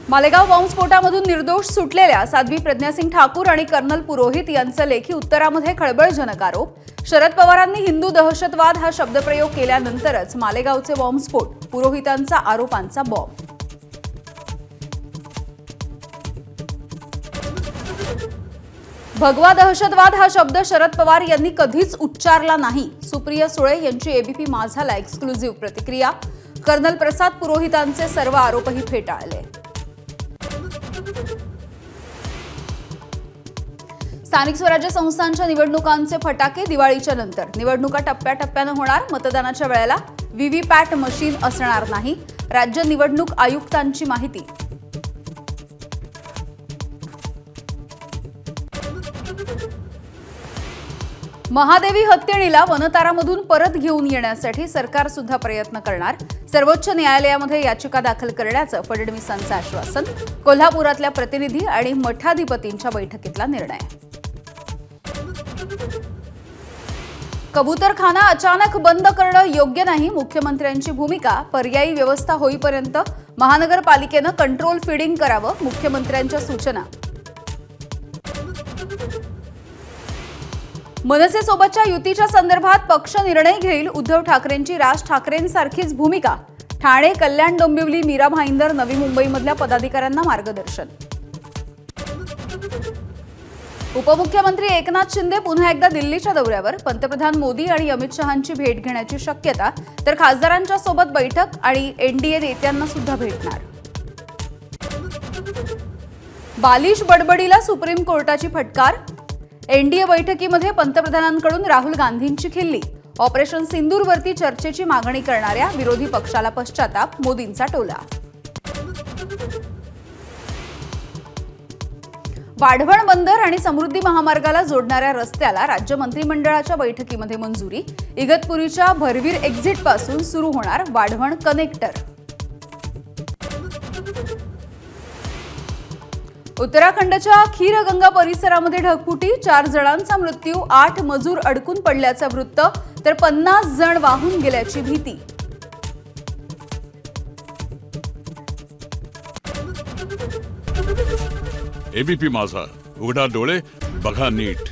मालेगाव बॉम्बस्फोटामधून निर्दोष सुटलेल्या साध्वी प्रज्ञासिंग ठाकूर आणि कर्नल पुरोहित यांचं लेखी उत्तरामध्ये खळबळजनक आरोप। शरद पवारांनी हिंदू दहशतवाद हा शब्दप्रयोग केल्यानंतरच मालेगावचे बॉम्बस्फोट, पुरोहितांचा आरोपांचा बॉम्ब। भगवा दहशतवाद हा शब्द शरद पवार यांनी कधीच उच्चारला नाही। सुप्रिया सुळे यांची एबीपी माझाला एक्सक्लुझिव्ह प्रतिक्रिया। कर्नल प्रसाद पुरोहितांचे सर्व आरोपही फेटाळले। स्थानिक स्वराज्य संस्थांच्या निवडणुकांचे फटाके दिवाळीच्या नंतर। निवडणुका टप्प्याटप्प्याने होणार। मतदानाच्या वेळेला व्हीव्हीपॅट मशीन असणार नाही। राज्य निवडणूक आयुक्तांची माहिती। महादेवी हत्तीणीला वनतारामधून परत घेऊन येण्यासाठी सरकार सुद्धा प्रयत्न करणार। सर्वोच्च न्यायालयामध्ये याचिका दाखल करण्याचं फडणवीसांचं आश्वासन। कोल्हापुरातल्या प्रतिनिधी आणि मठाधिपतींच्या बैठकीतला निर्णय। कबूतरखाना अचानक बंद करणं योग्य नाही। मुख्यमंत्र्यांची भूमिका। पर्यायी व्यवस्था होईपर्यंत महानगरपालिकेनं कंट्रोल फीडिंग करावं। मुख्यमंत्र्यांच्या सूचना। मनसेसोबतच्या युतीच्या संदर्भात पक्ष निर्णय घेईल। उद्धव ठाकरेंची राज ठाकरेंसारखीच भूमिका। ठाणे, कल्याण, डोंबिवली, मीरा भाईंदर, नवी मुंबईमधल्या पदाधिकाऱ्यांना मार्गदर्शन। उपमुख्यमंत्री एकनाथ शिंदे पुन्हा एकदा दिल्लीच्या दौऱ्यावर। पंतप्रधान मोदी आणि अमित शहांची भेट घेण्याची शक्यता। तर खासदारांच्या सोबत बैठक आणि एनडीए नेत्यांना सुद्धा भेटणार। बालिश बडबडीला सुप्रीम कोर्टाची फटकार। एनडीए बैठकीमध्ये पंतप्रधानांकडून राहुल गांधींची खिल्ली। ऑपरेशन सिंदूरवरती चर्चेची मागणी करणाऱ्या विरोधी पक्षाला पश्चाताप। मोदींचा टोला। वाढवण बंदर आणि समृद्धी महामार्गाला जोडणाऱ्या रस्त्याला राज्य मंत्रिमंडळाच्या बैठकीमध्ये मंजुरी। इगतपुरीच्या भरवीर एक्झिट पासून सुरू होणार वाढवण कनेक्टर। उत्तराखंडच्या खीरगंगा परिसरामध्ये ढगफुटी। 4 जणांचा मृत्यू, 8 मजूर अडकून पडल्याचं वृत्त, तर 50 जण वाहून गेल्याची भीती। एबीपी माझा, उघडा डोळे बघा नीट।